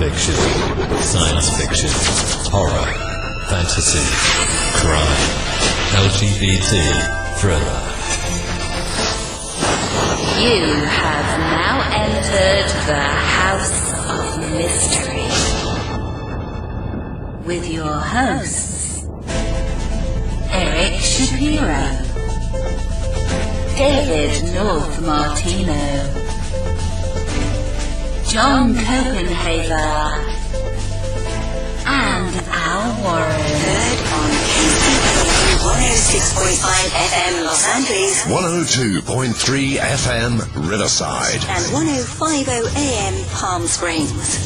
fiction, science fiction, horror, fantasy, crime, LGBT, thriller. You have now entered the House of Mystery with your hosts, Eric Shapiro, David North Martino, John Copenhaver, and Al Warren. Heard on KCP 106.5 FM Los Angeles, 102.3 FM Riverside, and 105.0 AM Palm Springs.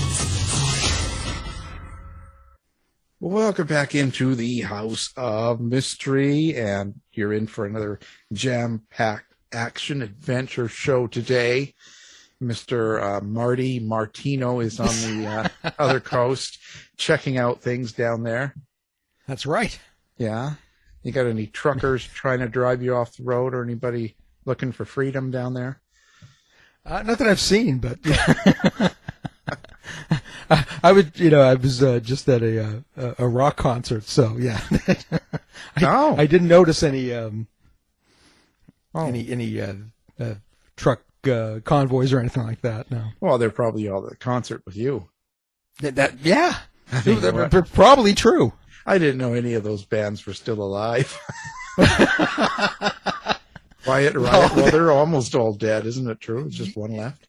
Welcome back into the House of Mystery, and you're in for another jam-packed action adventure show today. Mr. Marty Martino is on the other coast, checking out things down there. That's right. Yeah. You got any truckers trying to drive you off the road, or anybody looking for freedom down there? Not that I've seen, but I was just at a rock concert, so yeah. I didn't notice any truck convoys or anything like that. No. Well, they're probably all at the concert with you. Yeah, they're probably true. I didn't know any of those bands were still alive. Riot. Well, they're almost all dead, isn't it true? It's just one left.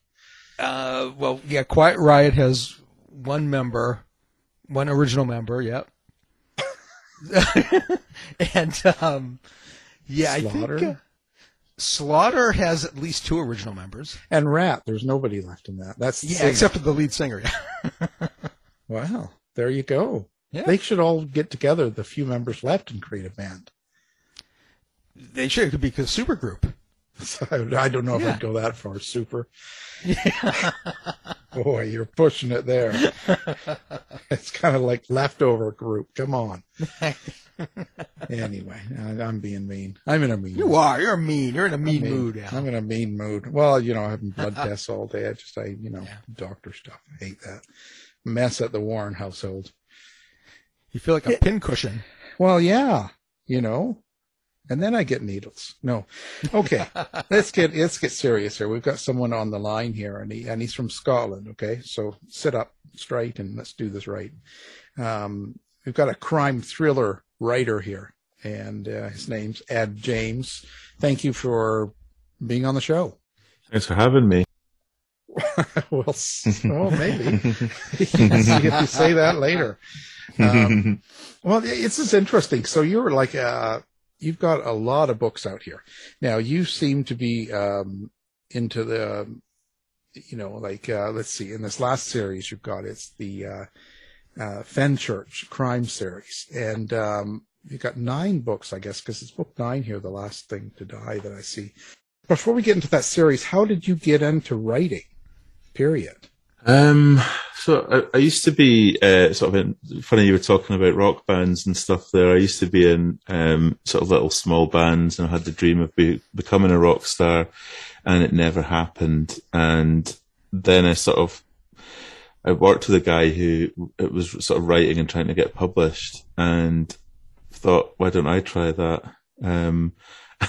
Well, yeah, Quiet Riot has one original member, yep. And, yeah, Slaughter? I think Slaughter has at least two original members. And Rat, there's nobody left in that. That's except for the lead singer. Wow, there you go. Yeah. They should all get together, the few members left, and create a band. They should. It could be a super group. I don't know if I'd go that far. Super. Yeah. Boy, you're pushing it there. It's kind of like leftover group. Come on. Anyway, I'm being mean. I'm in a mean mood. You are. You're mean. You're in a mean mood, Al. I'm in a mean mood. Well, having blood tests all day. Doctor stuff. I hate that. Mess at the Warren household. You feel like a pincushion. Well, yeah. And then I get needles. No. Okay. Let's get serious here. We've got someone on the line here, and he's from Scotland. Okay. So sit up straight and let's do this right. We've got a crime thriller writer here, and his name's Ed James. Thank you for being on the show. Thanks for having me. Well, maybe. Yes, you get to say that later. Well, it's just interesting. So you're like, you've got a lot of books out here. Now, you seem to be into the, let's see, in this last series you've got, it's the Fenchurch crime series. And you've got 9 books, I guess, because it's book 9 here, the last thing to die that I see. Before we get into that series, how did you get into writing, period? So I used to be funny you were talking about rock bands and stuff there. I used to be in sort of little small bands, and I had the dream of becoming a rock star, and it never happened. And then I worked with a guy who was sort of writing and trying to get published, and thought, why don't I try that? And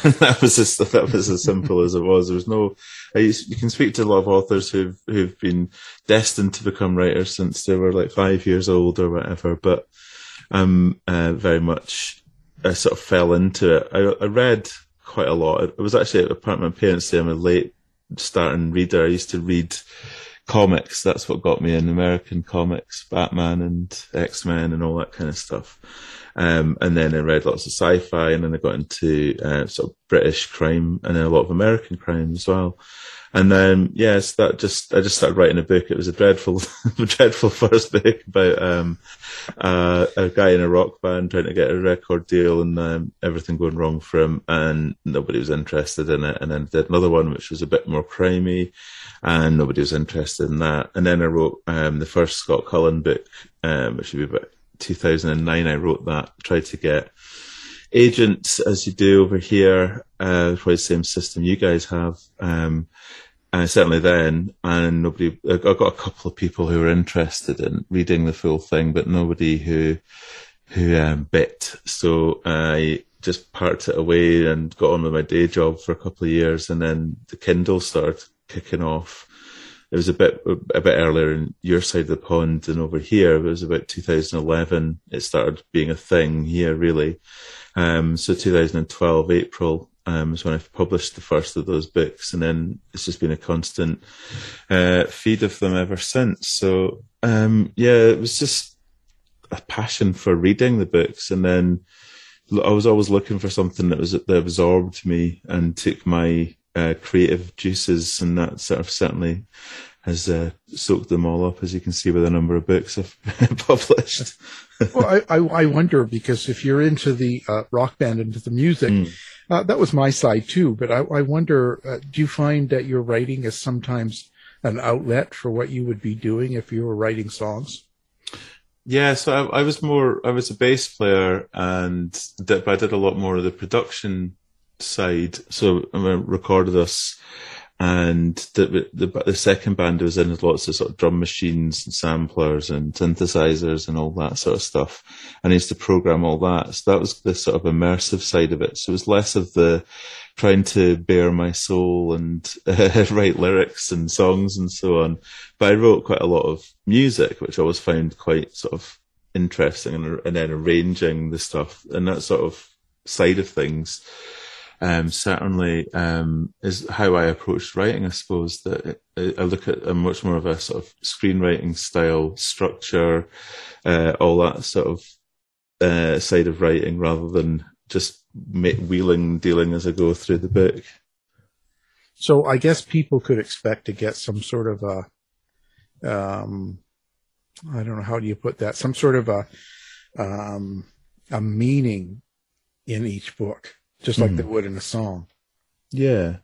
that was as simple as it was. There was no. You can speak to a lot of authors who've been destined to become writers since they were like 5 years old or whatever. But very much, I sort of fell into it. I read quite a lot. It was actually at part of my parents' say I'm a late starting reader. I used to read comics. That's what got me in American comics, Batman and X-Men and all that kind of stuff. And then I read lots of sci-fi, and then I got into sort of British crime and then a lot of American crime as well. And then, yes, I just started writing a book. It was a dreadful first book about a guy in a rock band trying to get a record deal, and everything going wrong for him, and nobody was interested in it. And then I did another one which was a bit more crimey, and nobody was interested in that. And then I wrote the first Scott Cullen book, which would be about 2009. I wrote that, tried to get agents, as you do over here, probably the same system you guys have, certainly then, and I got a couple of people who were interested in reading the full thing, but nobody who bit. So I just parked it away and got on with my day job for a couple of years, and then the Kindle started kicking off. It was a bit earlier in your side of the pond than over here. It was about 2011. It started being a thing here, really. So 2012, April, was when I published the first of those books, and then it's just been a constant feed of them ever since. So it was just a passion for reading the books, and then I was always looking for something that absorbed me and took my creative juices, and that sort of certainly has soaked them all up, as you can see by the number of books I've published. Well, I wonder, because if you're into the rock band, into the music, that was my side too, but I wonder, do you find that your writing is sometimes an outlet for what you would be doing if you were writing songs? Yeah, so I was a bass player, but I did a lot more of the production side. So I recorded us, and the second band was in lots of sort of drum machines and samplers and synthesizers and all that sort of stuff. And I used to program all that. So that was the sort of immersive side of it. So it was less of the trying to bare my soul and write lyrics and songs and so on. But I wrote quite a lot of music, which I always found quite sort of interesting, and then arranging the stuff and that sort of side of things. Certainly is how I approached writing, I suppose, that I look at a much more of a sort of screenwriting style, structure, all that sort of side of writing, rather than just wheeling, dealing as I go through the book. So I guess people could expect to get some sort of I don't know, how do you put that? Some sort of a meaning in each book, just like they would in a song. Yeah.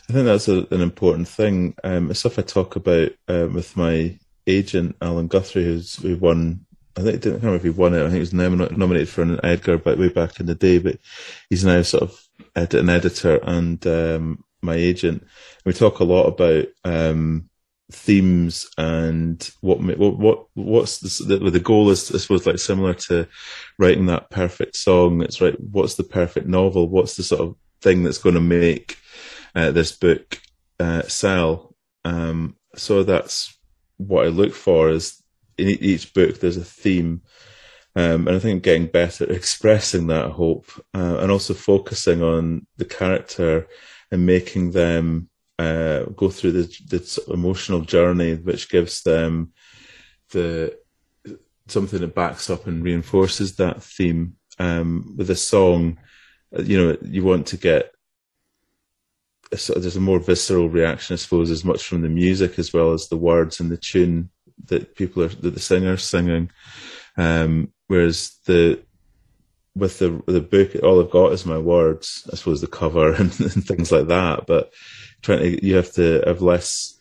I think that's an important thing. It's stuff I talk about with my agent, Alan Guthrie, who won, I can't remember if he won it. I think he was nominated for an Edgar way back in the day, but he's now sort of an editor and my agent. We talk a lot about themes and what's the goal is, I suppose, like similar to writing that perfect song. It's right, what's the perfect novel? What's the sort of thing that's going to make this book sell? So that's what I look for, is in each book there's a theme, and I think getting better at expressing that, I hope, and also focusing on the character and making them go through the emotional journey, which gives them something that backs up and reinforces that theme. With a song, you want to get there's a more visceral reaction, I suppose, as much from the music as well as the words and the tune that the singer's singing. Whereas with the book, all I've got is my words, I suppose, the cover and things like that. But you have to have less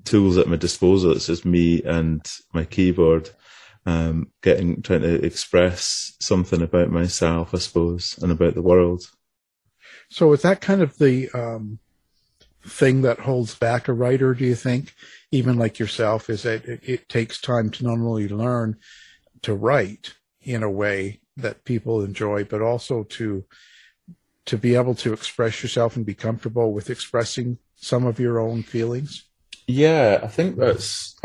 tools at my disposal. It's just me and my keyboard, trying to express something about myself, I suppose, and about the world. So is that kind of the thing that holds back a writer, do you think? Even like yourself, is that it takes time to not only learn to write in a way that people enjoy, but also to be able to express yourself and be comfortable with expressing some of your own feelings? Yeah, I think that's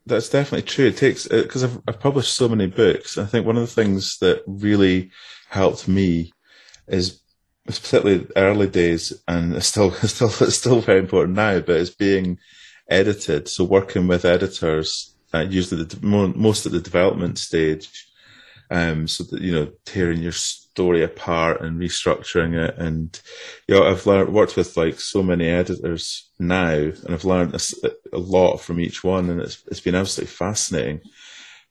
definitely true. It takes, because I've published so many books. I think one of the things that really helped me is, particularly early days, and it's still very important now, but it's being edited. So working with editors, usually most at the development stage, so that, tearing your story apart and restructuring it. And, I've worked with like so many editors now, and I've learned a lot from each one, and it's been absolutely fascinating.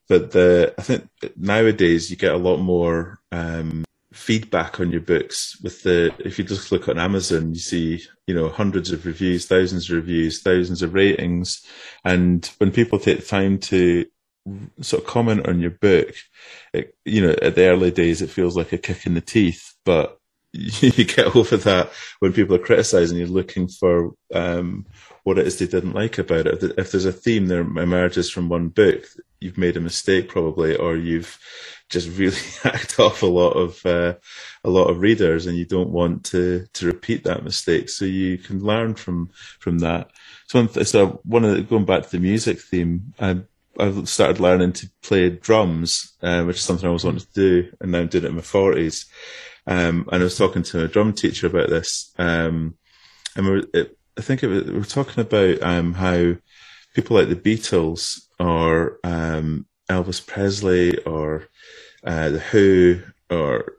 But I think nowadays you get a lot more, feedback on your books if you just look on Amazon, you see, hundreds of reviews, thousands of ratings. And when people take the time to sort of comment on your book, at the early days, it feels like a kick in the teeth, but you get over that when people are criticising, you're looking for what it is they didn't like about it. If there's a theme that emerges from one book, you've made a mistake probably, or you've just really hacked off a lot of readers, and you don't want to repeat that mistake. So you can learn from that. So going back to the music theme, I've started learning to play drums, which is something I always wanted to do, and now I'm doing it in my 40s. And I was talking to a drum teacher about this, and we were talking about how people like the Beatles or Elvis Presley or the Who or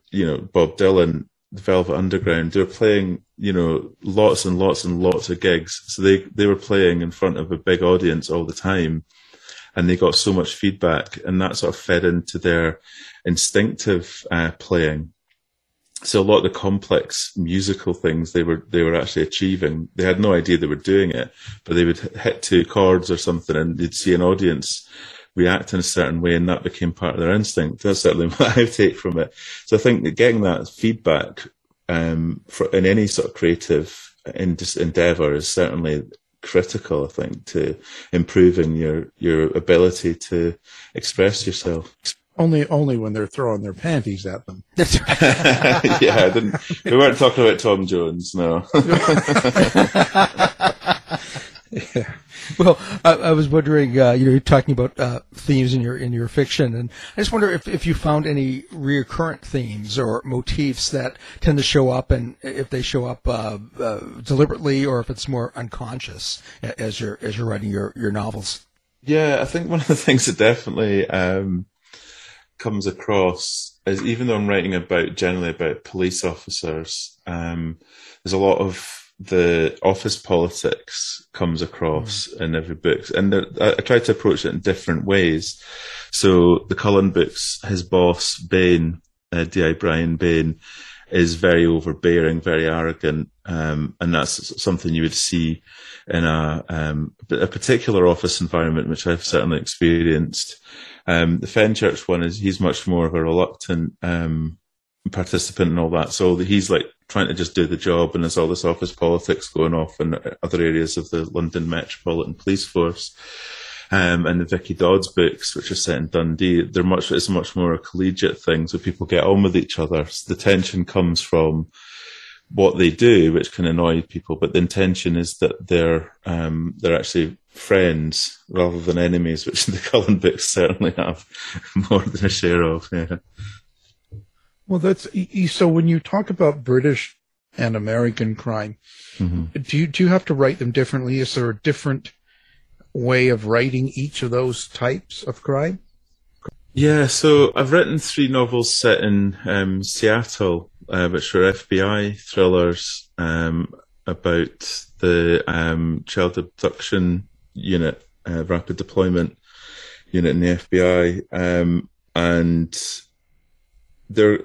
Bob Dylan, the Velvet Underground, they were playing lots and lots and lots of gigs. So they were playing in front of a big audience all the time, and they got so much feedback, and that sort of fed into their instinctive playing. So a lot of the complex musical things they were actually achieving, they had no idea they were doing it, but they would hit two chords or something, and they'd see an audience react in a certain way, and that became part of their instinct. That's certainly what I take from it. So I think that getting that feedback in any sort of creative endeavour is certainly critical, I think, to improving your ability to express yourself. Only when they're throwing their panties at them. That's right. Yeah, we weren't talking about Tom Jones, no. Yeah. Well, I was wondering, you're talking about themes in your fiction, and I just wonder if you found any recurrent themes or motifs that tend to show up, and if they show up deliberately, or if it's more unconscious as you're writing your novels. Yeah, I think one of the things that definitely comes across is, even though I'm writing generally about police officers, there's a lot of the office politics comes across in every book, and I try to approach it in different ways. So the Cullen books, his boss Bain, D.I. Brian Bain, is very overbearing, very arrogant, and that's something you would see in a particular office environment, which I've certainly experienced. The Fenchurch one he's much more of a reluctant participant and all that. So he's like trying to just do the job, and there's all this office politics going off in other areas of the London Metropolitan Police Force. And the Vicky Dodds books, which are set in Dundee, it's much more a collegiate thing, so people get on with each other. So the tension comes from what they do, which can annoy people, but the intention is that they're actually friends rather than enemies, which the Cullen books certainly have more than a share of. Yeah. Well, so when you talk about British and American crime, do you have to write them differently? Is there a different way of writing each of those types of crime? Yeah, so I've written 3 novels set in Seattle, which were FBI thrillers about the child abduction unit, rapid deployment unit in the FBI, and they're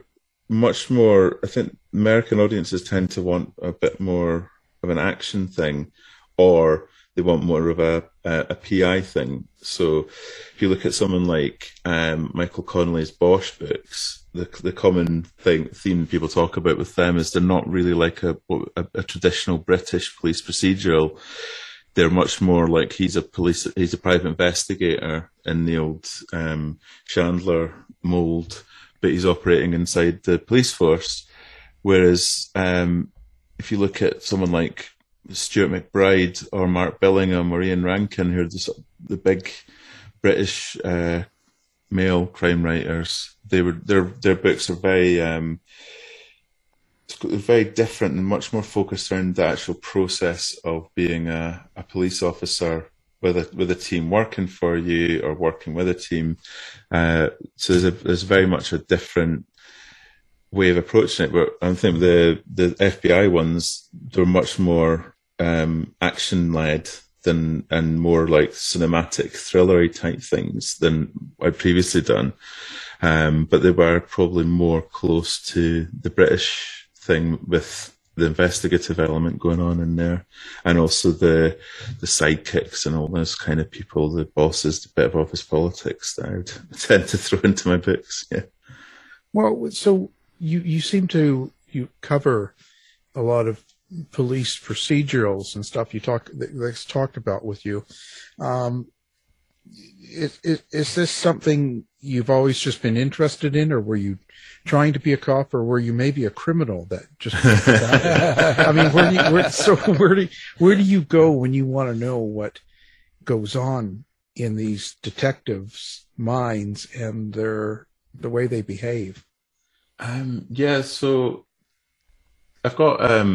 much more, I think American audiences tend to want a bit more of an action thing, or they want more of a PI thing. So if you look at someone like Michael Connelly's Walsh books, the common theme people talk about with them is they're not really like a traditional British police procedural. They're much more like he's a private investigator in the old Chandler mould, but he's operating inside the police force. Whereas if you look at someone like Stuart McBride or Mark Billingham or Ian Rankin, who are the big British male crime writers, their books are very different and much more focused around the actual process of being a police officer with a team working for you or working with a team. So there's very much a different way of approaching it. But I think the FBI ones, they're much more action led and more like cinematic thrillery type things than I'd previously done. But they were probably more close to the British thing with the investigative element going on in there, and also the sidekicks and all those kind of people, the bosses, the bit of office politics that I would tend to throw into my books. Yeah. Well, so you seem to, you cover a lot of police procedurals and stuff that's talked about with you. Is this something you've always just been interested in, or were you trying to be a cop, or were you maybe a criminal that just? I mean, where do you go when you want to know what goes on in these detectives' minds and the way they behave? Yeah, so I've got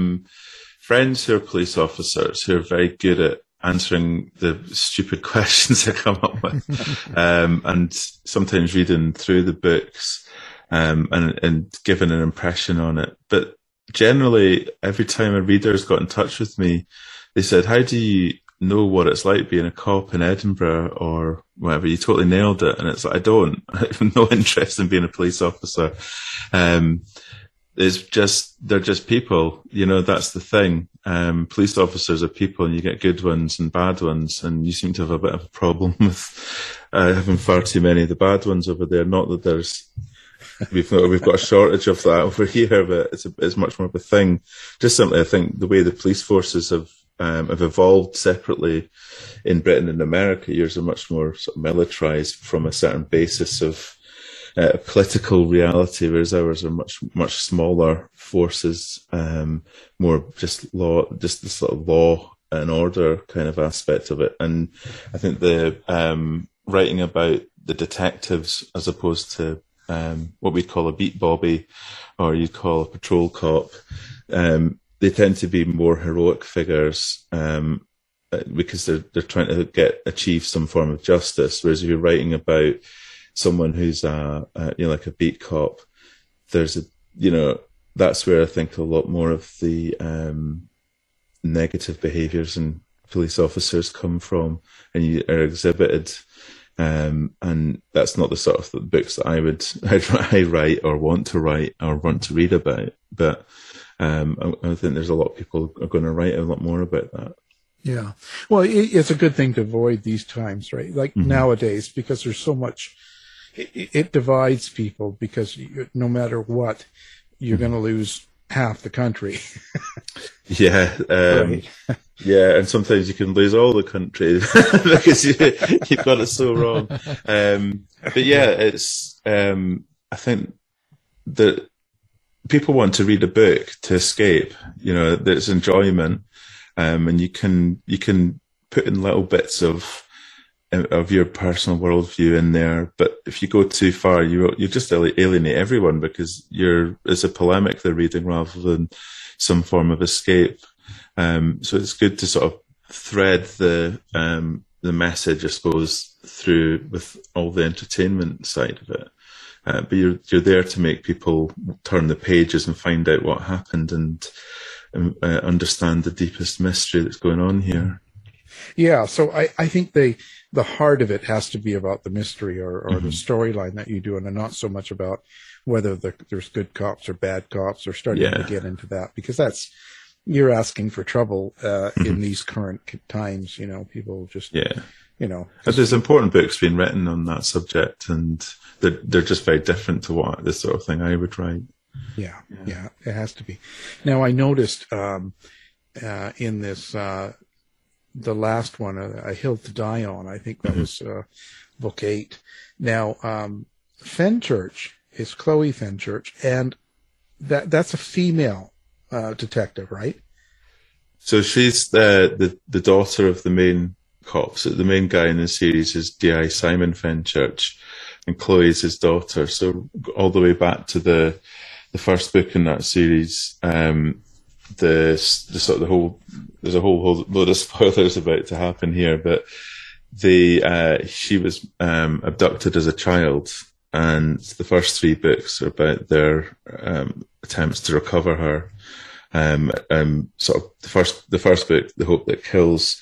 friends who are police officers who are very good at answering the stupid questions I come up with, and sometimes reading through the books and giving an impression on it. But generally, every time a reader's got in touch with me, they said, "How do you know what it's like being a cop in Edinburgh or whatever? You totally nailed it." And it's like, I don't. I have no interest in being a police officer. It's just, they're just people, that's the thing. Police officers are people, and you get good ones and bad ones, and you seem to have a bit of a problem with having far too many of the bad ones over there. Not that we've got a shortage of that over here, but it's much more of a thing. Just simply, I think the way the police forces have evolved separately in Britain and America. Yours are much more sort of militarized from a certain basis of political reality, whereas ours are much smaller forces, more just the sort of law and order kind of aspect of it. And I think the writing about the detectives as opposed to what we'd call a beat bobby, or you'd call a patrol cop, they tend to be more heroic figures because they're trying to achieve some form of justice. Whereas if you're writing about someone who's like a beat cop, there's that's where I think a lot more of the negative behaviours in police officers come from, and you are exhibited. And that's not the sort of books that I write or want to write or want to read about. But I think there's a lot of people are going to write a lot more about that. Yeah. Well, it's a good thing to avoid these times, right? Like nowadays, because there's so much, it divides people, because no matter what, you're going to lose half the country. Yeah. Right. Yeah. And sometimes you can lose all the country because you've got it so wrong. But yeah, it's, I think that people want to read a book to escape, there's enjoyment. And you can put in little bits of your personal worldview in there, but if you go too far, you just alienate everyone, because it's a polemic they're reading rather than some form of escape. So it's good to sort of thread the message, I suppose, through with all the entertainment side of it. But you're there to make people turn the pages and find out what happened and understand the deepest mystery that's going on here. Yeah, so I think the heart of it has to be about the mystery or the storyline that you do, and not so much about whether there's good cops or bad cops, or starting to get into that, because you're asking for trouble in these current times. People just There's important books being written on that subject, and they're just very different to what this sort of thing I would write. Yeah, it has to be. Now, I noticed in this, the last one, A Hill to Die On, I think that was book 8. Now, Fenchurch is Chloe Fenchurch, and that's a female detective, right? So she's the daughter of the main cop. So the main guy in the series is D.I. Simon Fenchurch, and Chloe is his daughter. So all the way back to the first book in that series, there's a whole load of spoilers about to happen here, but she was abducted as a child, and the first 3 books are about their attempts to recover her. Sort of the first book, The Hope That Kills,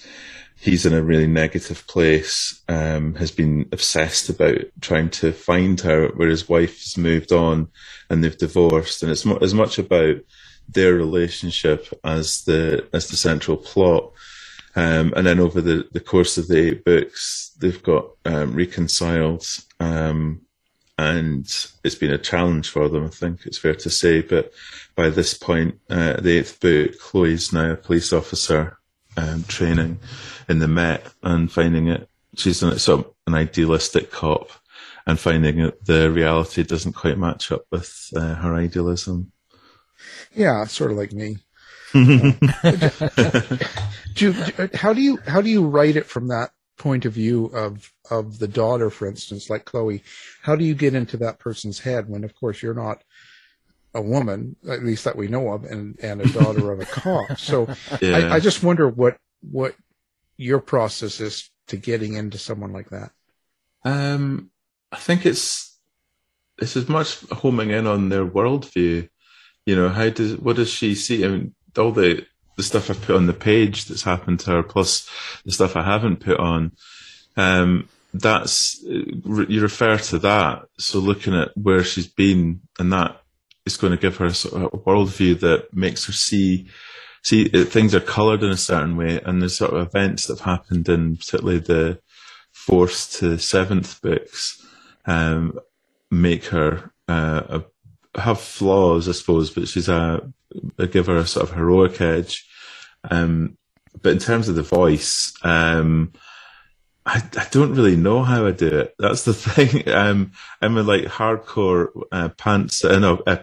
he's in a really negative place, has been obsessed about trying to find her, where his wife has moved on and they've divorced, and it's as much about their relationship as the central plot. And then over the course of the 8 books, they've got reconciled, and it's been a challenge for them, I think it's fair to say. But by this point, the 8th book, Chloe's now a police officer, training in the Met, and finding it, she's sort of an idealistic cop, and finding that the reality doesn't quite match up with her idealism. Yeah, sort of like me. How do you write it from that point of view of the daughter, for instance, like Chloe? How do you get into that person's head when, of course, you're not a woman, at least that we know of, and a daughter of a cop? So yeah. I just wonder what your process is to getting into someone like that. I think it's as much homing in on their worldview. You know, what does she see? I mean, all the stuff I put on the page that's happened to her, plus the stuff I haven't put on, you refer to that. So looking at where she's been, and that is going to give her a sort of a worldview that makes her see things are coloured in a certain way, and there's sort of events that have happened in particularly the 4th to 7th books, make her have flaws, I suppose, but she's give her a sort of heroic edge. But in terms of the voice, I don't really know how I do it. That's the thing. I'm a like hardcore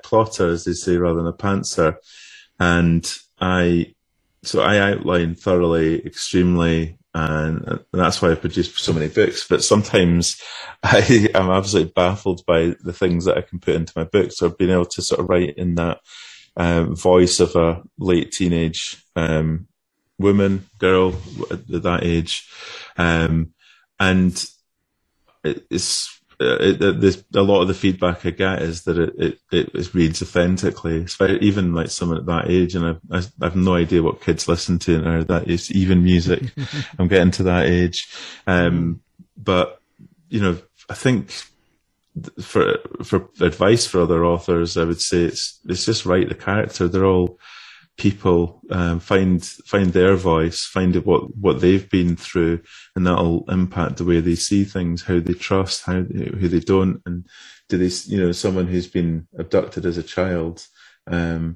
plotter, as they say, rather than a pantser, and I outline thoroughly, extremely. And that's why I produce so many books. But sometimes I am absolutely baffled by the things that I can put into my books, or being able to sort of write in that voice of a late teenage girl at that age. And there's a lot of the feedback I get is that it reads authentically, even like someone at that age, and I have no idea what kids listen to, or that is even music. I'm getting to that age, but you know, I think for advice for other authors, I would say it's just write the character. They're all people. Find their voice, find it what they've been through, and that'll impact the way they see things, how they trust, who they don't, and do they, you know, someone who's been abducted as a child, they're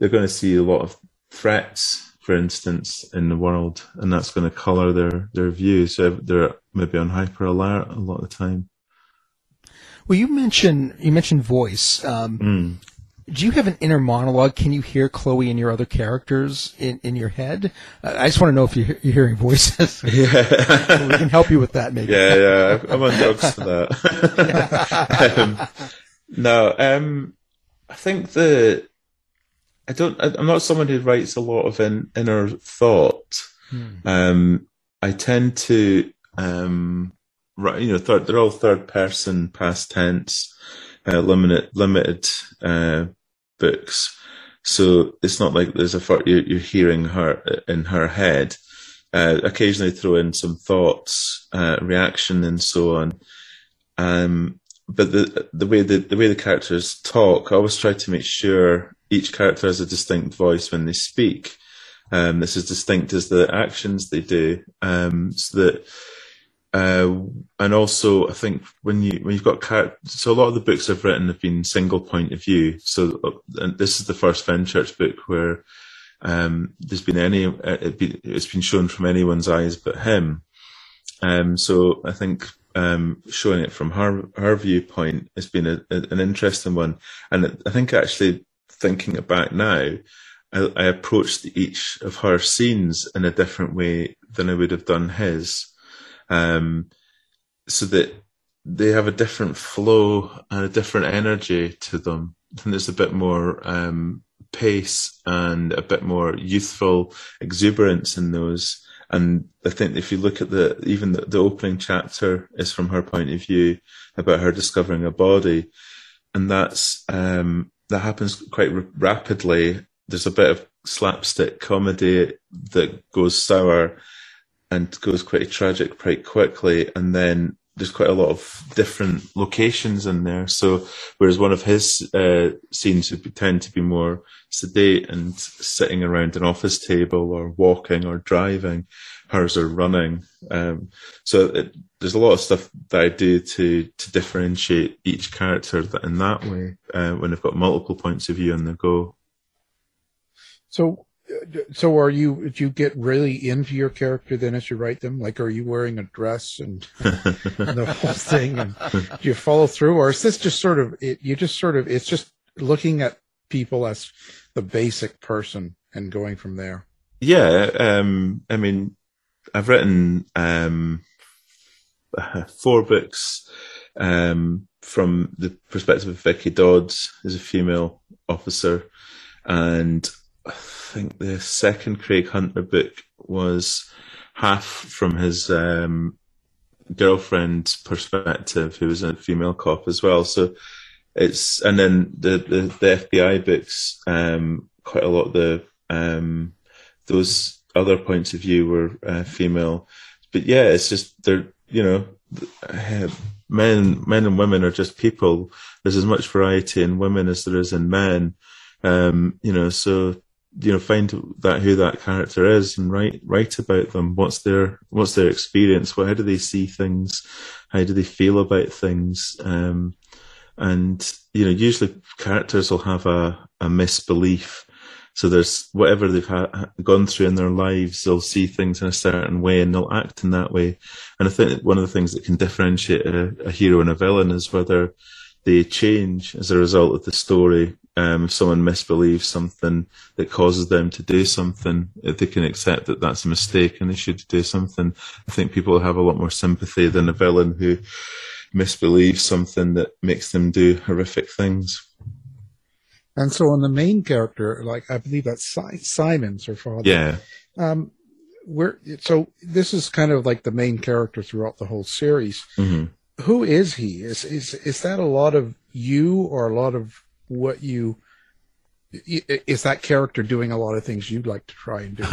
going to see a lot of threats, for instance, in the world, and that's going to colour their views. So they're maybe on hyper alert a lot of the time. Well, you mentioned voice. Do you have an inner monologue? Can you hear Chloe and your other characters in your head? I just want to know if you're hearing voices. Yeah. We can help you with that, maybe. Yeah. I'm on drugs for that. I think I'm not someone who writes a lot of inner thought. I tend to, write, you know, they're all third person, past tense, limited books, so it's not like there's you're hearing her in her head. Occasionally throw in some thoughts, reaction, and so on. But the way the characters talk, I always try to make sure each character has a distinct voice when they speak. This is distinct as the actions they do, so that. And also, I think when you've got so a lot of the books I've written have been single point of view. So and this is the first Fenchurch book where there's been it's been shown from anyone's eyes but him. So I think showing it from her viewpoint has been an interesting one. And I think actually thinking it back now, I approached each of her scenes in a different way than I would have done his. So that they have a different flow and a different energy to them. And there's a bit more pace and a bit more youthful exuberance in those. And I think if you look at even the opening chapter is from her point of view about her discovering a body, and that happens quite rapidly. There's a bit of slapstick comedy that goes sour and goes quite tragic quite quickly, and then there's quite a lot of different locations in there. So whereas one of his scenes would tend to be more sedate and sitting around an office table or walking or driving, hers are running. There's a lot of stuff that I do to differentiate each character in that way when they've got multiple points of view on the go. So do you get really into your character then as you write them? Like, are you wearing a dress and the whole thing, and do you follow through, or is this just sort of it's just looking at people as the basic person and going from there? Yeah, I mean, I've written 4 books from the perspective of Vicky Dodds, who's a female officer, and I think the second Craig Hunter book was half from his girlfriend's perspective, who was a female cop as well. So and then the FBI books, quite a lot of the those other points of view were female. But yeah, it's just they're, men and women are just people. There's as much variety in women as there is in men. So find that who that character is and write about them. What's their experience? How do they see things? How do they feel about things? And usually characters will have a misbelief. So there's whatever they've gone through in their lives, they'll see things in a certain way and they'll act in that way. And I think one of the things that can differentiate a hero and a villain is whether they change as a result of the story. If someone misbelieves something that causes them to do something, if they can accept that that's a mistake and they should do something, I think people have a lot more sympathy than a villain who misbelieves something that makes them do horrific things. And so on the main character, like I believe that's Simon's her father. Yeah. So this is kind of like the main character throughout the whole series. Mm-hmm. Who is he? Is that a lot of you, or a lot of what you? Is that character doing a lot of things you'd like to try and do?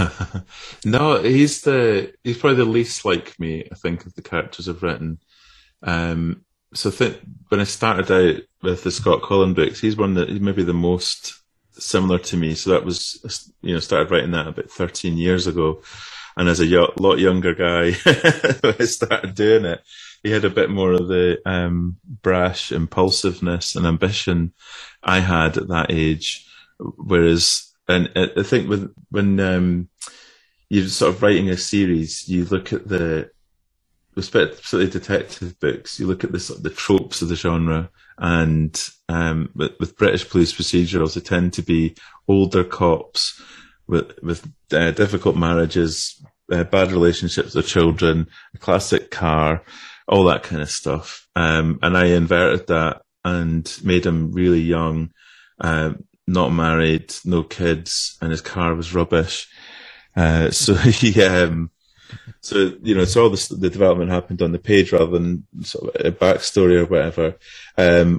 No, he's probably the least like me, I think, of the characters I've written. So when I started out with the Scott Collin books, he's one that maybe the most similar to me. So that was, started writing that about 13 years ago. And as a lot younger guy, when I started doing it, he had a bit more of the brash impulsiveness and ambition I had at that age. Whereas, and I think when you're sort of writing a series, you look at especially detective books, you look at the tropes of the genre, and with British police procedurals, they tend to be older cops with difficult marriages, bad relationships with children, a classic car, all that kind of stuff. And I inverted that and made him really young, not married, no kids, and his car was rubbish. So he So all the development happened on the page rather than sort of a backstory or whatever.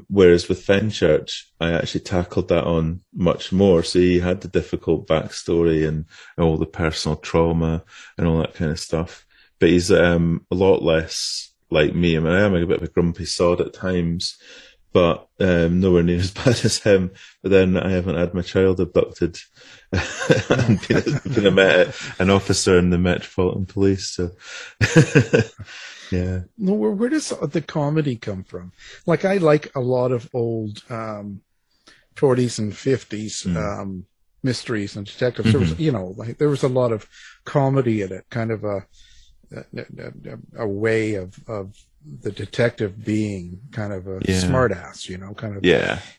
Whereas with Fenchurch, I actually tackled that on much more. So he had the difficult backstory and all the personal trauma and all that kind of stuff. But he's a lot less like me. I mean, I am a bit of a grumpy sod at times, but nowhere near as bad as him. But then I haven't had my child abducted and been an officer in the Metropolitan Police. So, yeah. No, where does the comedy come from? Like, I like a lot of old 40s and 50s mysteries and detectives. There was, there was a lot of comedy in it, kind of a way of the detective being kind of a smart ass, kind of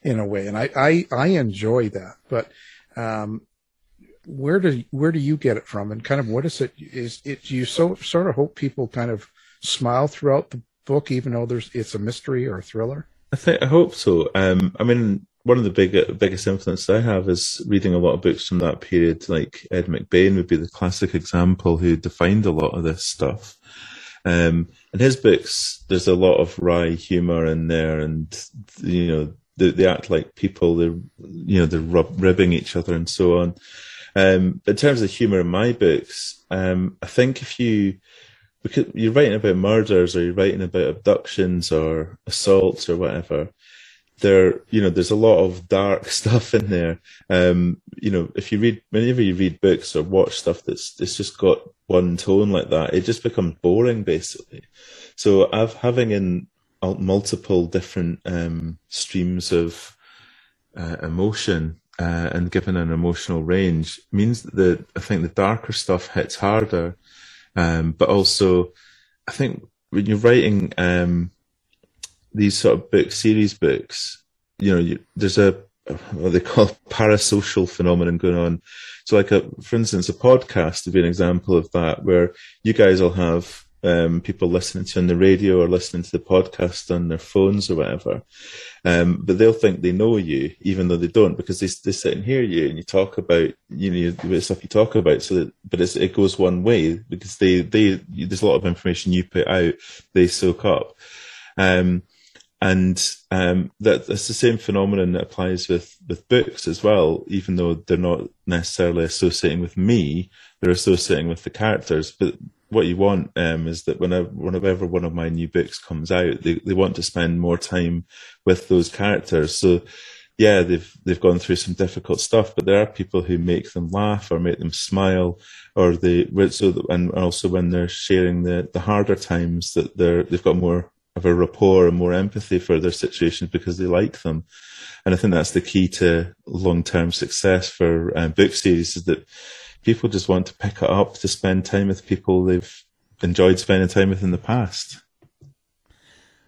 in a way. And I enjoy that. But where do you get it from? And kind of what is it? Do you sort of hope people kind of smile throughout the book, even though it's a mystery or a thriller? I hope so. I mean, one of the biggest influences I have is reading a lot of books from that period, like Ed McBain would be the classic example, who defined a lot of this stuff. In his books, there's a lot of wry humor in there, and they act like people. They're ribbing each other and so on. But in terms of humor in my books, I think because you're writing about murders or you're writing about abductions or assaults or whatever, there's a lot of dark stuff in there. Whenever you read books or watch stuff it's just got one tone like that, it just becomes boring basically. So having in multiple different streams of emotion and given an emotional range means that I think the darker stuff hits harder. But also, I think when you're writing these sort of series books, there's what they call parasocial phenomenon going on. So for instance, a podcast would be an example of that, where you guys will have people listening to you on the radio or listening to the podcast on their phones or whatever. But they'll think they know you, even though they don't, because they sit and hear you and you talk about, the stuff you talk about. But it goes one way, because there's a lot of information you put out, they soak up. That's the same phenomenon that applies with books as well, even though they're not necessarily associating with me, they're associating with the characters. But what you want is that whenever one of my new books comes out, they want to spend more time with those characters. So yeah, they've gone through some difficult stuff, but there are people who make them laugh or make them smile, and also when they're sharing the harder times, that they've got more of a rapport and more empathy for their situations because they like them. And I think that's the key to long-term success for book series, is that people just want to pick it up to spend time with people they've enjoyed spending time with in the past.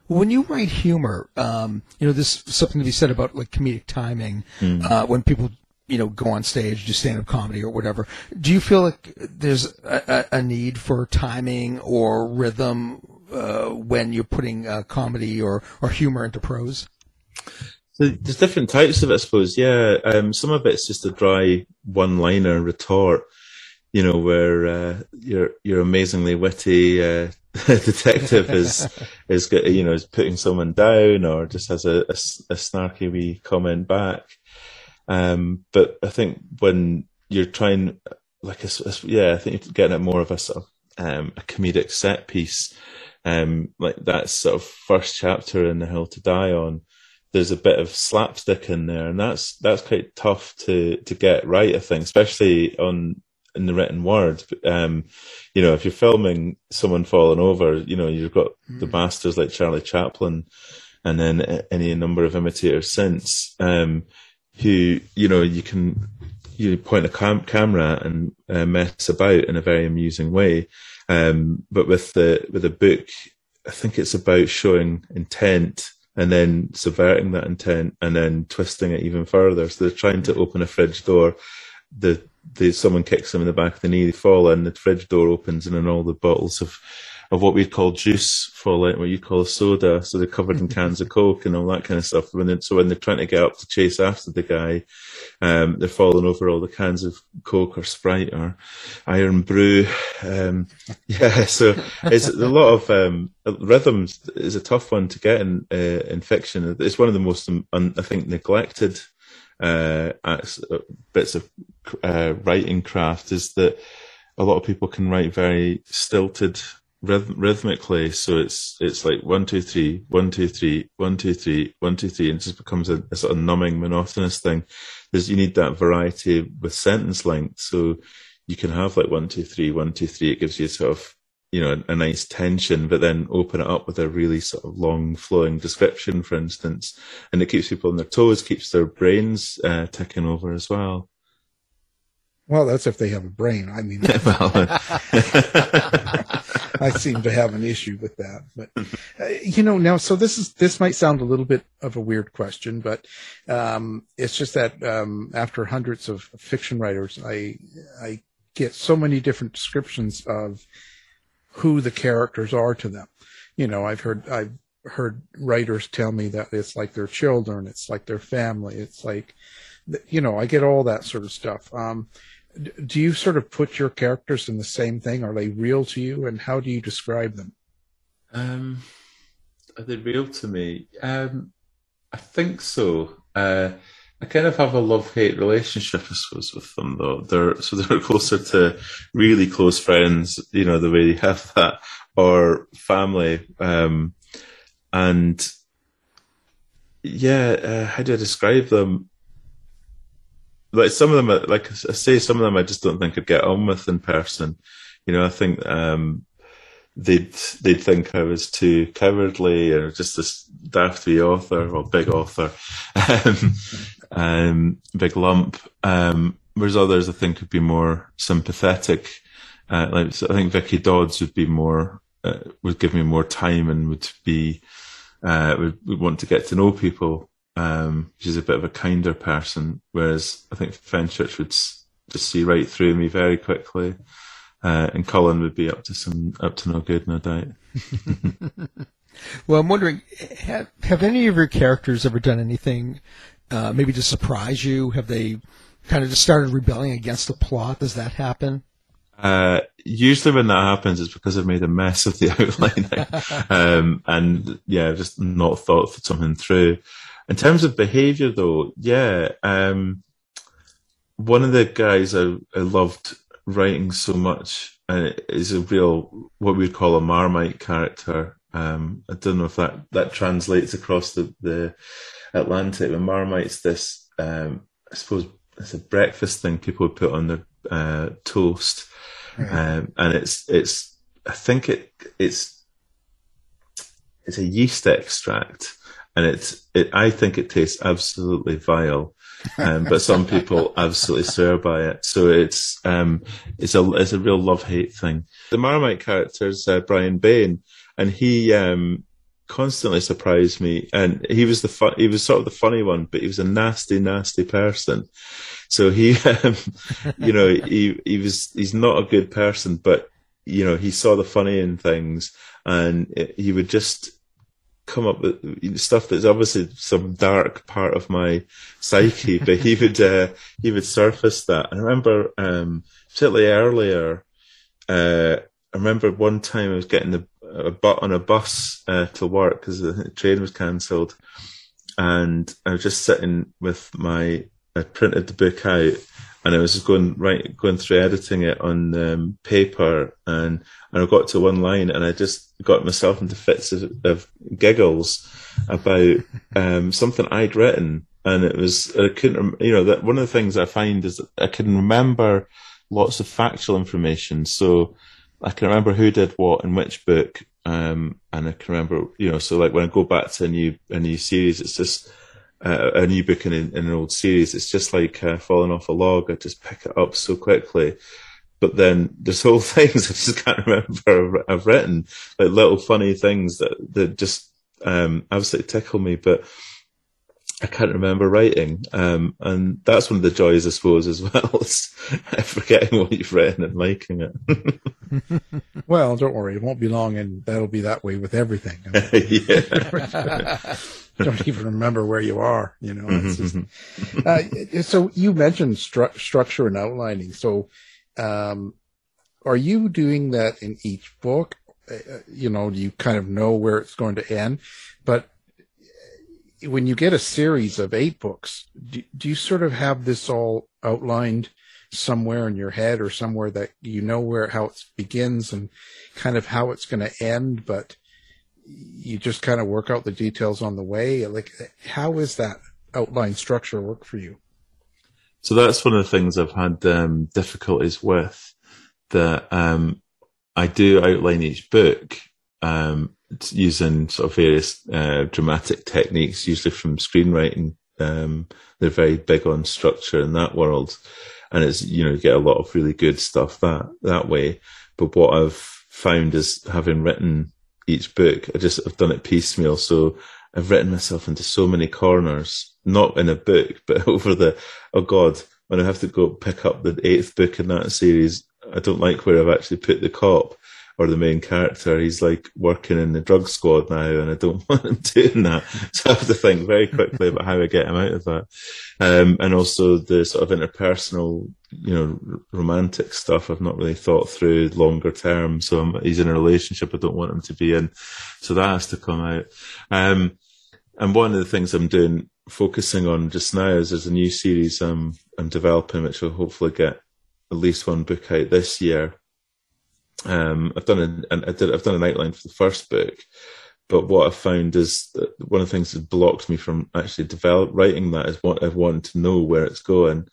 When you write humor, there's something to be said about like comedic timing. When people, go on stage, do stand-up comedy or whatever. Do you feel like there's a need for timing or rhythm when you're putting comedy or humor into prose? So there's different types of it, I suppose. Yeah, some of it's just a dry one-liner retort, where your amazingly witty detective is putting someone down, or just has a snarky wee comment back. But I think when you're trying, I think you're getting at more of a sort of a comedic set piece. Like that sort of first chapter in The Hill to Die On, there's a bit of slapstick in there, and that's quite tough to get right, I think, especially in the written word. If you're filming someone falling over, you've got the masters like Charlie Chaplin, and then any number of imitators since, who you point a camera and mess about in a very amusing way. But with the book, I think it's about showing intent and then subverting that intent and then twisting it even further. So they're trying to open a fridge door. Someone kicks them in the back of the knee, they fall in, the fridge door opens, and then all the bottles of what we'd call juice fall out, what you call soda. So they're covered in cans of Coke and all that kind of stuff. When they're trying to get up to chase after the guy, they're falling over all the cans of Coke or Sprite or Iron Brew. So it's a lot of rhythms is a tough one to get in fiction. It's one of the most, I think, neglected bits of writing craft, is that a lot of people can write very stilted rhythmically, so it's like 1 2 3 1 2 3 1 2 3 1 2 3, and it just becomes a sort of numbing, monotonous thing. You need that variety with sentence length, so you can have like 1 2 3 1 2 3. It gives you sort of a nice tension, but then open it up with a really sort of long flowing description, for instance, and it keeps people on their toes, keeps their brains ticking over as well. Well, that's if they have a brain. I mean, I seem to have an issue with that. But, now, so this might sound a little bit of a weird question, but it's just that after hundreds of fiction writers, I get so many different descriptions of who the characters are to them. I've heard writers tell me that it's like their children, it's like their family, it's like, I get all that sort of stuff. Do you sort of put your characters in the same thing? Are they real to you, and how do you describe them? Are they real to me? I think so. I kind of have a love-hate relationship, I suppose, with them, though. They're closer to really close friends, the way you have that, or family. And how do I describe them? Like some of them, like I say, some of them I just don't think I'd get on with in person. I think they'd think I was too cowardly or just this daft wee author or big author, big lump. Whereas others I think would be more sympathetic. So I think Vicky Dodds would be more, would give me more time and would be, would want to get to know people. She's a bit of a kinder person, whereas I think Fenchurch would just see right through me very quickly. And Colin would be up to no good, no doubt. Well, I'm wondering, have any of your characters ever done anything, maybe to surprise you? Have they kind of just started rebelling against the plot? Does that happen? Usually when that happens, it's because I've made a mess of the outlining. And yeah, I've just not thought something through. In terms of behaviour though, one of the guys I loved writing so much, and it is a real, what we'd call a Marmite character. I don't know if that translates across the Atlantic, but Marmite's this, I suppose it's a breakfast thing people would put on their toast. Right. And it's I think it's a yeast extract, and I think it tastes absolutely vile. But some people absolutely swear by it. So it's a real love-hate thing. The Marmite character is Brian Bain, and he constantly surprised me. And he was sort of the funny one, but he was a nasty, nasty person. So he's not a good person, but he saw the funny in things, and he would just come up with stuff that's obviously some dark part of my psyche, but he would surface that. And I remember, particularly earlier, I remember one time I was getting on a bus to work because the train was cancelled, and I was just sitting with I printed the book out, and I was just going through editing it on paper, and I got to one line, and I just got myself into fits of giggles about something I'd written, and it was, I couldn't, that one of the things I find is that I can remember lots of factual information, so I can remember who did what in which book, and I can remember, so like when I go back to a new series, it's just a new book in an old series, it's just like falling off a log. I just pick it up so quickly. But then there's whole things I just can't remember I've written, like little funny things that just absolutely tickle me, but I can't remember writing. And that's one of the joys, I suppose, as well, is forgetting what you've written and liking it. Well, don't worry, it won't be long, and that'll be that way with everything. Don't even remember where you are, It's just, so you mentioned structure and outlining. So, are you doing that in each book? You kind of know where it's going to end, but when you get a series of 8 books, do you sort of have this all outlined somewhere in your head, or somewhere that how it begins and kind of how it's going to end, but you just kind of work out the details on the way? Like, how is that outline structure work for you? So that's one of the things I've had difficulties with, that I do outline each book using sort of various dramatic techniques, usually from screenwriting. They're very big on structure in that world, and it's, you get a lot of really good stuff that way. But what I've found is, having written each book, I've done it piecemeal. So I've written myself into so many corners, not in a book, but over when I have to go pick up the 8th book in that series, I don't like where I've actually put the cop or the main character. He's like working in the drug squad now, and I don't want him doing that. So I have to think very quickly about how I get him out of that. And also the sort of interpersonal, romantic stuff, I've not really thought through longer term. So he's in a relationship I don't want him to be in. So that has to come out. And one of the things I'm focusing on just now is there's a new series I'm developing, which will hopefully get at least one book out this year. I've done an outline for the first book, But what I found is that one of the things that blocked me from actually writing that is what I want to know where it's going.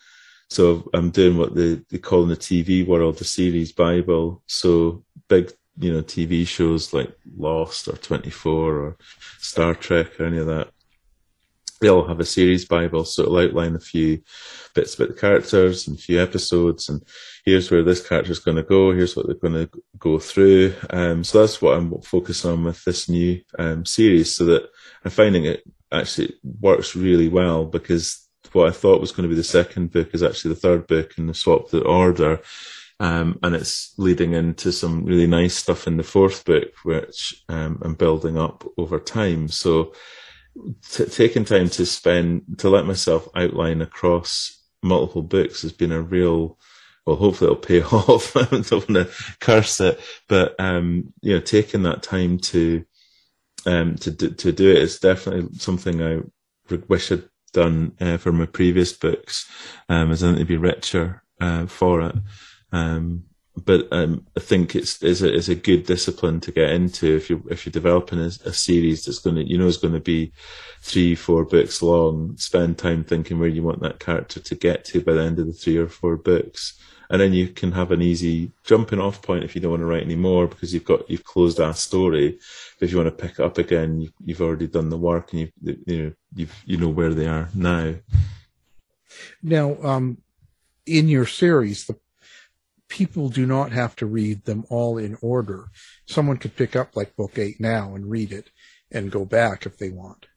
So I'm doing what they call in the TV world the series Bible. So big, TV shows like Lost or 24 or Star Trek or any of that, they all have a series Bible. So it'll outline a few bits about the characters and a few episodes, and here's where this character's going to go, here's what they're going to go through. So that's what I'm focusing on with this new series, so that I'm finding it actually works really well, because what I thought was going to be the second book is actually the third book, and they swapped the order. And it's leading into some really nice stuff in the fourth book, which I'm building up over time. So taking time to let myself outline across multiple books has been a real, well, hopefully it'll pay off. I don't want to curse it, but taking that time to do it is definitely something I wish I'd done for my previous books, as I think to be richer for it. But I think it's a good discipline to get into if you're developing a series that's is going to be 3-4 books long. Spend time thinking where you want that character to get to by the end of the 3 or 4 books, and then you can have an easy jumping off point if you don't want to write any more, because you've closed that story. But if you want to pick it up again, you've already done the work, and you know where they are now. Now, in your series, the people do not have to read them all in order. Someone could pick up like book 8 now and read it and go back if they want.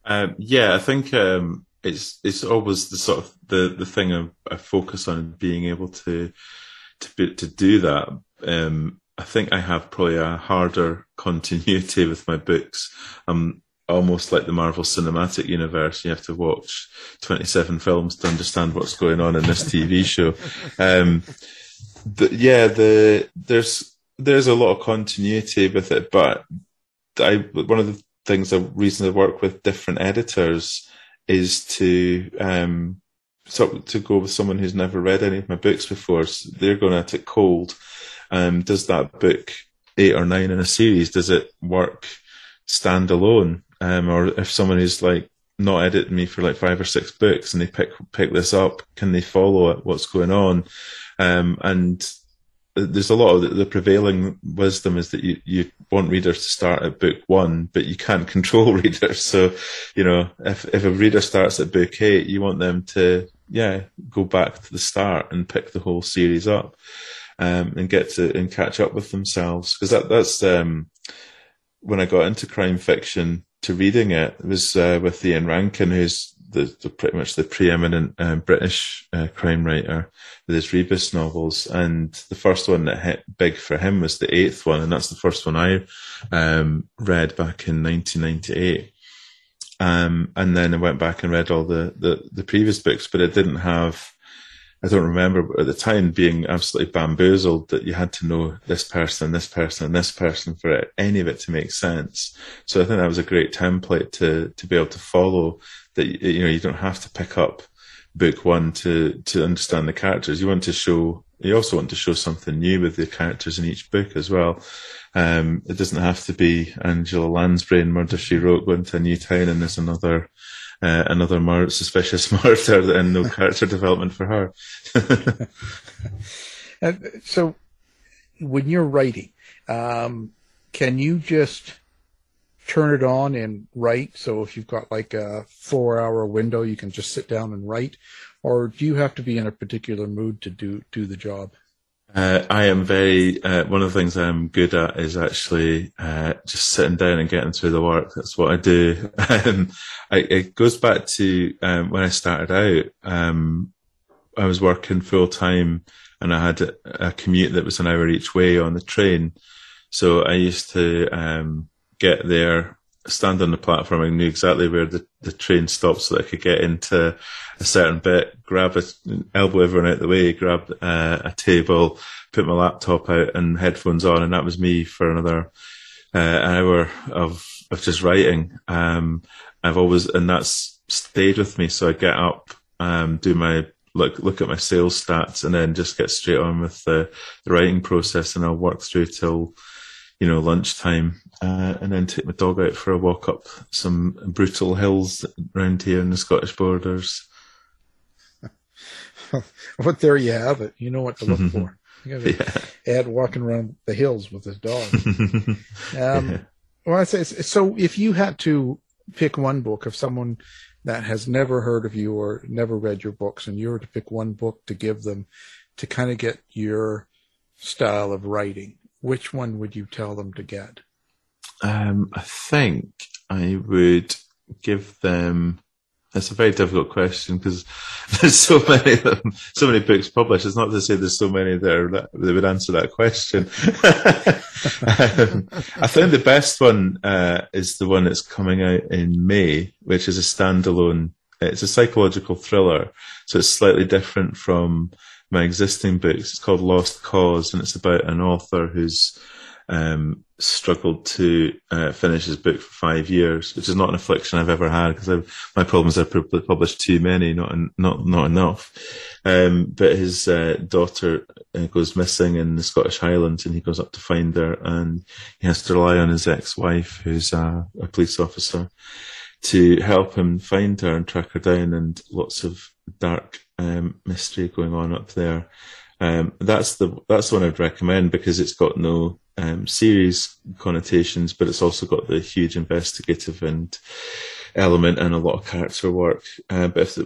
I think it's always the sort of the thing I focus on, being able to do that. I think I have probably a harder continuity with my books. Almost like the Marvel Cinematic Universe. You have to watch 27 films to understand what's going on in this TV show. There's a lot of continuity with it, but one of the reasons I work with different editors is to go with someone who's never read any of my books before. So they're going at it cold. Does that book 8 or 9 in a series, does it work standalone? Or if someone who's like not edited me for like 5 or 6 books and they pick this up, can they follow it? What's going on? And there's a lot of the prevailing wisdom is that you want readers to start at book 1, but you can't control readers. So, if a reader starts at book 8, you want them to, go back to the start and pick the whole series up, and catch up with themselves. Because that's when I got into crime fiction, to reading it was with Ian Rankin, who's pretty much the preeminent British crime writer with his Rebus novels. And the first one that hit big for him was the 8th one, and that's the first one I read back in 1998. And then I went back and read all the previous books, but it didn't have. I don't remember at the time being absolutely bamboozled that you had to know this person, this person, and this person for any of it to make sense. So I think that was a great template to be able to follow, that, you don't have to pick up book 1 to understand the characters. You also want to show something new with the characters in each book as well. It doesn't have to be Angela Lansbury in Murder, She Wrote going to a new town and there's another suspicious murder and no character development for her. So when you're writing, can you just turn it on and write? So if you've got like a 4-hour window, you can just sit down and write, or do you have to be in a particular mood to do the job? I am very, one of the things I'm good at is actually just sitting down and getting through the work. That's what I do. It goes back to when I started out. I was working full time and I had a commute that was an hour each way on the train. So I used to get there, stand on the platform. I knew exactly where the train stopped so that I could get into a certain bit, elbow everyone out the way, grab a table, put my laptop out and headphones on, and that was me for another hour of just writing. And that's stayed with me. So I get up, do my look at my sales stats, and then just get straight on with the writing process, and I'll work through till lunchtime, and then take my dog out for a walk up some brutal hills around here in the Scottish borders. But there you have it. You know what to look for. You got Ed walking around the hills with his dog. Well, I say, so if you had to pick one book of someone that has never heard of you or never read your books, and you were to pick one book to give them to kind of get your style of writing, which one would you tell them to get? I think I would give them. It's a very difficult question because there's so many of them, so many books published. It's not to say there's so many that would answer that question. I think the best one is the one that's coming out in May, which is a standalone. It's a psychological thriller, so it's slightly different from my existing books. It's called Lost Cause, and it's about an author who's struggled to finish his book for 5 years, which is not an affliction I've ever had because my problem is I've published too many, not enough. But his daughter goes missing in the Scottish Highlands, and he goes up to find her, and he has to rely on his ex-wife, who's a police officer, to help him find her and track her down, and lots of dark mystery going on up there. That's the one I'd recommend because it's got no series connotations, but it's also got the huge investigative and element and a lot of character work. But if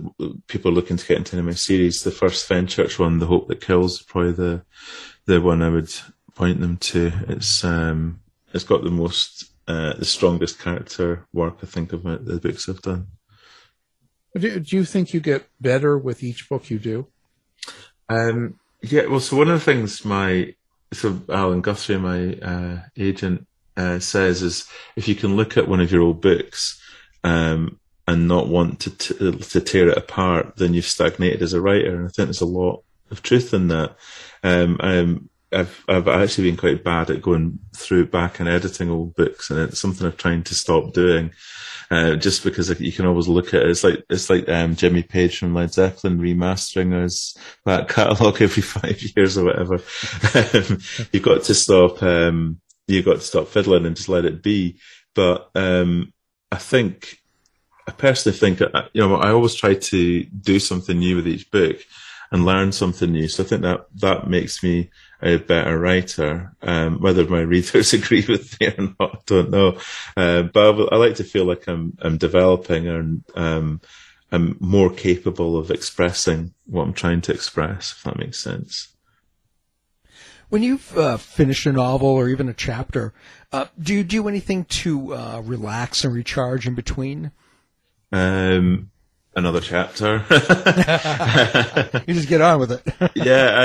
people are looking to get into any of my series, the first Fenchurch one, The Hope That Kills, is probably the one I would point them to. It's got the strongest character work, I think, of the books I've done. Do you think you get better with each book you do? Yeah, well, so one of the things Alan Guthrie, my agent, says is if you can look at one of your old books and not want to tear it apart, then you've stagnated as a writer. And I think there's a lot of truth in that. I've actually been quite bad at going through back and editing old books, and it's something I'm trying to stop doing. Just because you can always look at it. It's like Jimmy Page from Led Zeppelin remastering his back catalogue every 5 years or whatever. You've got to stop fiddling and just let it be. But I personally think I always try to do something new with each book and learn something new. So I think that makes me a better writer. Whether my readers agree with me or not, I don't know. But I like to feel like I'm developing and I'm more capable of expressing what I'm trying to express, if that makes sense. When you've finished a novel or even a chapter, do you do anything to relax and recharge in between? Another chapter. You just get on with it. Yeah,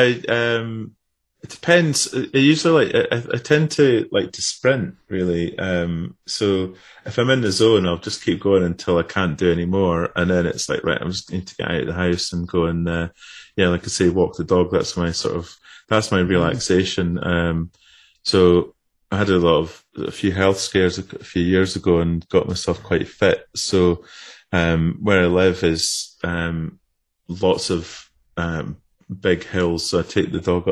it depends. I usually I tend to like to sprint really. So if I'm in the zone, I'll just keep going until I can't do any more, and then it's like, right, I'm just going to get out of the house and go and like I say, walk the dog. That's my relaxation. So I had a few health scares a few years ago and got myself quite fit. So where I live is lots of big hills, so I take the dog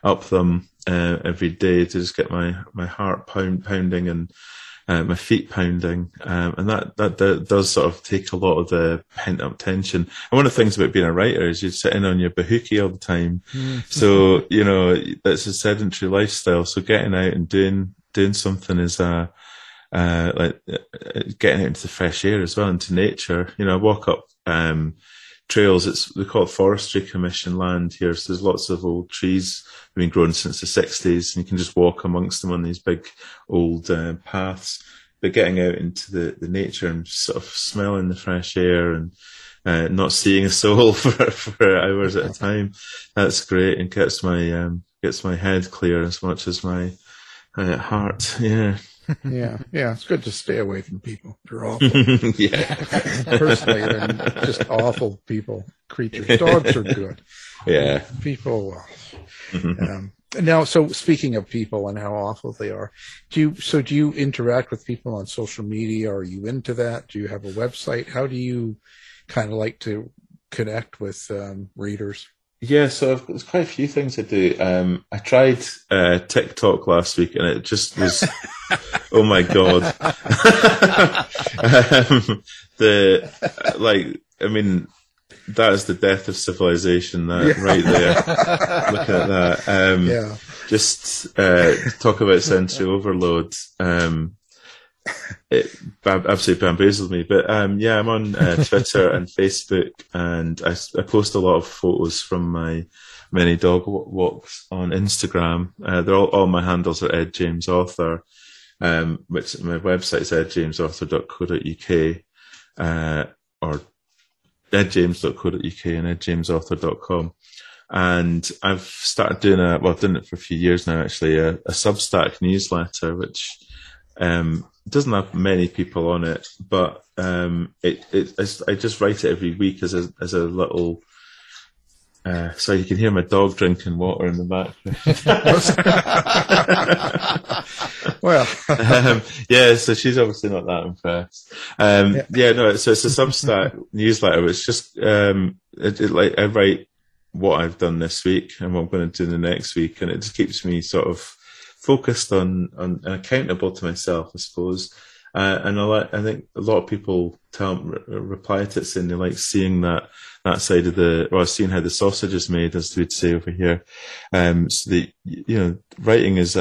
up them every day to just get my heart pounding and my feet pounding, and that does sort of take a lot of the pent up tension. And one of the things about being a writer is you're sitting on your bahookie all the time, so that's a sedentary lifestyle. So getting out and doing something is like getting out into the fresh air as well, into nature. I walk up trails. We call it Forestry Commission land here. So there's lots of old trees that have been grown since the 60s, and you can just walk amongst them on these big old paths. But getting out into the nature and sort of smelling the fresh air and not seeing a soul for hours at a time, that's great, and gets my head clear as much as my heart. Yeah. Yeah, it's good to stay away from people. They're awful. Yeah. Personally, they're just awful creatures. Dogs are good. Yeah. People, now, so speaking of people and how awful they are, do you interact with people on social media? Are you into that? Do you have a website? How do you kind of like to connect with readers? Yeah, so there's quite a few things I do. I tried TikTok last week, and it just was, oh my god. That is the death of civilization. That right there. Looking at that. Just talk about sensory overload. It absolutely bamboozled me. But I'm on Twitter and Facebook, and I post a lot of photos from my many dog walks on Instagram. They're all my handles are Ed James Author, which my website is edjamesauthor.co.uk, or edjames.co.uk and edjamesauthor.com. And I've started doing I've done it for a few years now, actually, a Substack newsletter, which doesn't have many people on it, but I just write it every week as a little. So you can hear my dog drinking water in the background. Well, so she's obviously not that impressed. So it's a Substack newsletter. It's just I write what I've done this week and what I'm going to do the next week, and it just keeps me sort of focused on accountable to myself, I suppose. And I think a lot of people reply to it saying they like seeing that side of seeing how the sausage is made, as we'd say over here. So writing is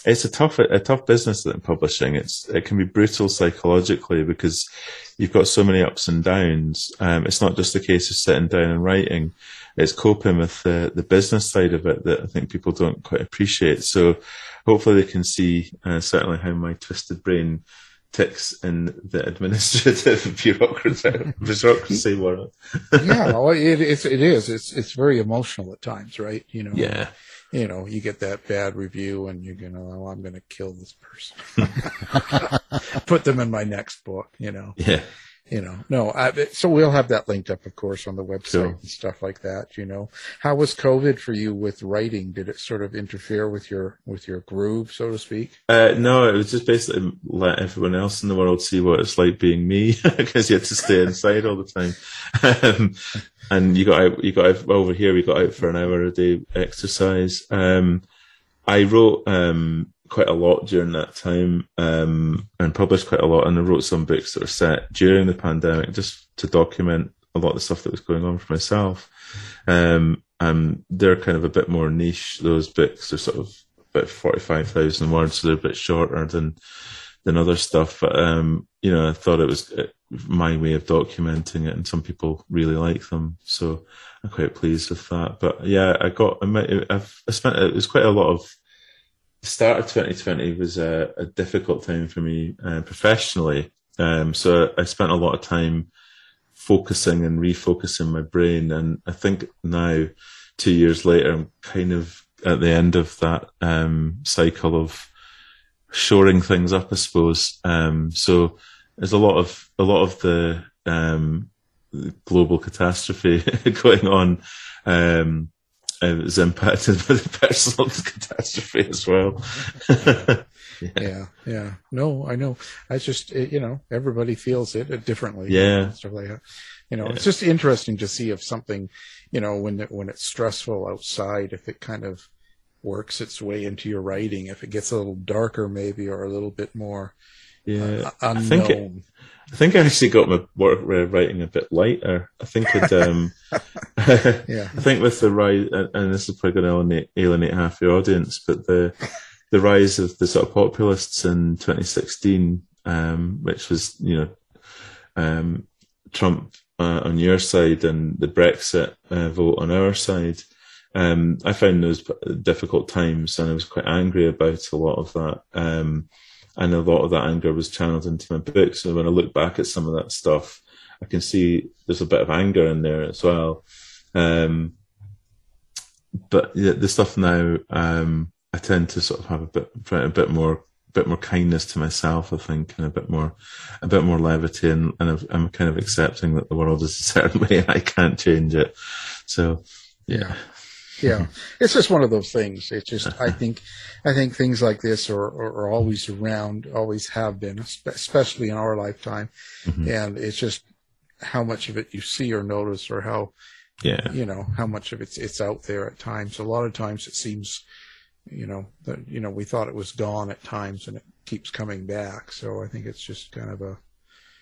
it's a tough business that publishing. It can be brutal psychologically because you've got so many ups and downs. It's not just a case of sitting down and writing. It's coping with the business side of it that I think people don't quite appreciate. So hopefully they can see certainly how my twisted brain ticks in the administrative bureaucracy world. Yeah, well, it is. It's very emotional at times, right? Yeah. You get that bad review and you're I'm going to kill this person. Put them in my next book, Yeah. So we'll have that linked up, of course, on the website and stuff like that, How was COVID for you with writing? Did it sort of interfere with your groove, so to speak? No, it was just basically let everyone else in the world see what it's like being me, because you had to stay inside all the time. And you got out over here, we got out for an hour a day exercise. I wrote, quite a lot during that time, and published quite a lot. And I wrote some books that were set during the pandemic just to document a lot of the stuff that was going on for myself. They're kind of a bit more niche. Those books are sort of about 45,000 words, so they're a bit shorter than other stuff. But, I thought it was my way of documenting it, and some people really like them. So I'm quite pleased with that. But yeah, it was quite a lot of, the start of 2020 was a difficult time for me professionally. So I spent a lot of time focusing and refocusing my brain. And I think now, 2 years later, I'm kind of at the end of that cycle of shoring things up, I suppose. So there's a lot of the global catastrophe going on. It was impacted by the personal catastrophe as well. Yeah. No, I know. I just, everybody feels it differently. Yeah. Stuff like that. It's just interesting to see if something, when it's stressful outside, if it kind of works its way into your writing, if it gets a little darker maybe, or a little bit more unknown. I think I actually got my work writing a bit lighter. I think I think with the rise, and this is probably going to alienate half your audience, but the rise of the sort of populists in 2016, which was, Trump on your side and the Brexit vote on our side, I found those difficult times, and I was quite angry about a lot of that. And a lot of that anger was channeled into my book. So when I look back at some of that stuff, I can see there's a bit of anger in there as well. But the stuff now, I tend to sort of have a bit more kindness to myself, I think, and a bit more levity, and I'm kind of accepting that the world is a certain way and I can't change it. So, yeah. Yeah, it's just one of those things. It's just, I think things like this are always around, always have been, especially in our lifetime. Mm-hmm. And it's just how much of it you see or notice, or how Yeah. You know, how much of it's out there at times. A lot of times it seems, that, we thought it was gone at times and it keeps coming back. So I think it's just kind of a...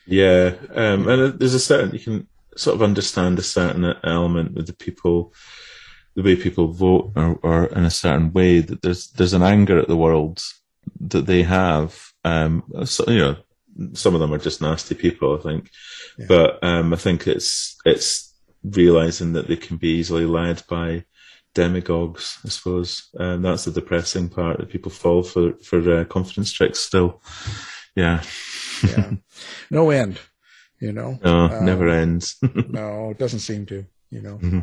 Yeah. And there's a certain, you can sort of understand a certain element with the way people vote or in a certain way, that there's an anger at the world that they have. So, some of them are just nasty people, I think. Yeah. But I think it's realizing that they can be easily led by demagogues, I suppose. That's the depressing part, that people fall for confidence tricks still. Yeah. Yeah. No end, No, never ends. No, it doesn't seem to, Mm-hmm.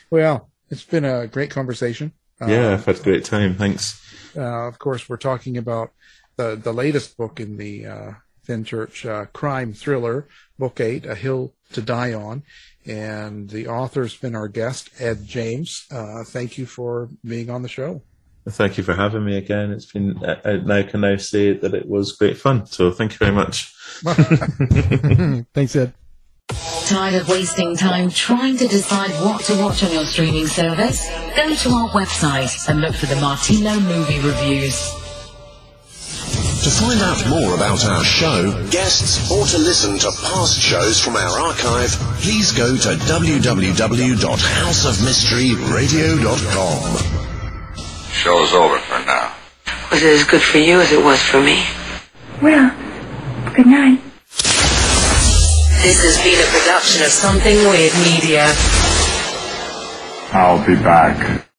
Well, it's been a great conversation. Yeah, I've had a great time. Thanks. Of course, we're talking about the latest book in the Thin Church crime thriller, Book 8, A Hill to Die On. And the author's been our guest, Ed James. Thank you for being on the show. Thank you for having me again. It's been, I can now say that it was great fun. So thank you very much. Thanks, Ed. Tired of wasting time trying to decide what to watch on your streaming service? Go to our website and look for the Martino movie reviews. To find out more about our show, guests, or to listen to past shows from our archive, please go to www.houseofmysteryradio.com. Show's over for now. Was it as good for you as it was for me? Well, good night. This has been a production of Something Weird Media. I'll be back.